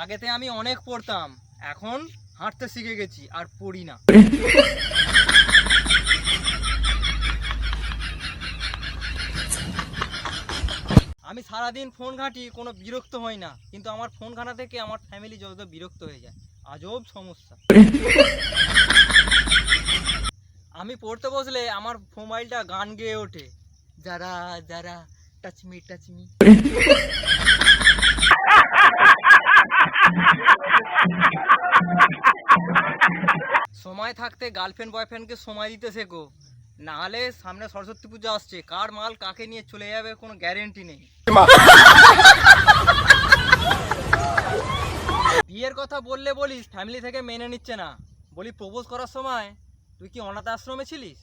আগেতে আমি অনেক পড়তাম, এখন হাঁটতে শিখে গেছি আর পড়ি না। আমি সারাদিন ফোন ঘাঁটি, কোনো বিরক্ত হই না, কিন্তু আমার ফোন ঘাঁটা থেকে আমার ফ্যামিলি যত বিরক্ত হয়ে যায়। আজব সমস্যা। আমি পড়তে বসলে আমার মোবাইলটা গান গেয়ে ওঠে, যারা যারা টাচ মি টাচ মি। সময় থাকতে গার্লফ্রেন্ড বয়ফ্রেন্ডকে সময় দিতে শেখো, নাহলে সামনে সরস্বতী পুজো আসছে, কার মাল কাকে নিয়ে চলে যাবে কোনো গ্যারেন্টি নেই। বিয়ের কথা বললে বলিস ফ্যামিলি থেকে মেনে নিচ্ছে না। বলি প্রপোজ করার সময় তুই কি অনাথ আশ্রমে ছিলিস?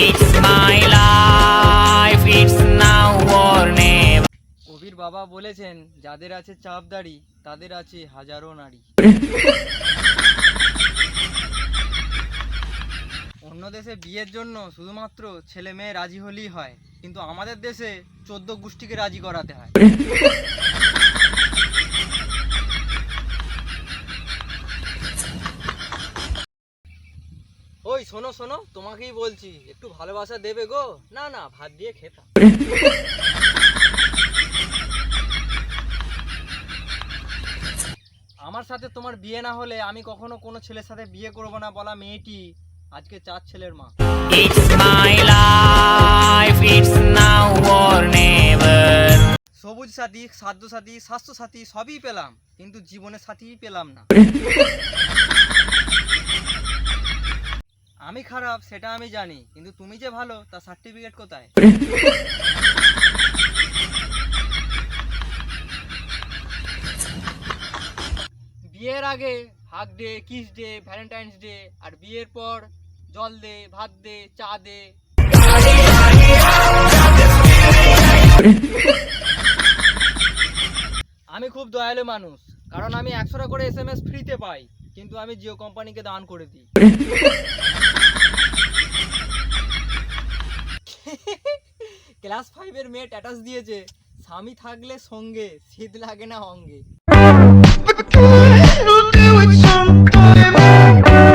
It's my life, it's now or never. কবির বাবা বলেছেন, যাদের আছে চাপদাড়ি তাদের আছে হাজারো নারী। অন্য দেশে বিয়ের জন্য শুধুমাত্র ছেলে মেয়ে রাজি হলেই হয়, কিন্তু আমাদের দেশে 14 গোষ্ঠীকে রাজি করাতে হয়। ওই শোনো শোনো, তোমাকেই বলছি, একটু ভালোবাসা দেবে গো? না না, ভাত দিয়ে খেতাম। আমার সাথে তোমার বিয়ে না হলে আমি কখনো কোনো ছেলের সাথে বিয়ে করব না বলা মেয়েটি আজকে 4 ছেলের মা। It's my life, it's now or never. সবুজ সাথী, খাদ্য সাথী, স্বাস্থ্য সাথী সবই পেলাম, কিন্তু জীবনের সাথীই পেলাম না। আমি খারাপ সেটা আমি জানি, কিন্তু তুমি যে ভালো তার সার্টিফিকেট কোথায়? বিয়ের আগে hug day, kiss day, Valentine's day, আর বিয়ের পর জল দে, ভাত দে, চা দে। আমি খুব দয়ালু মানুষ, কারণ আমি 100 টাকা করে SMS ফ্রিতে পাই, কিন্তু আমি জিও কোম্পানিকে দান করে দিই। ক্লাস 5 এর মেয়ে স্ট্যাটাস দিয়েছে, স্বামী থাকলে সঙ্গে, শীত লাগে না অঙ্গে।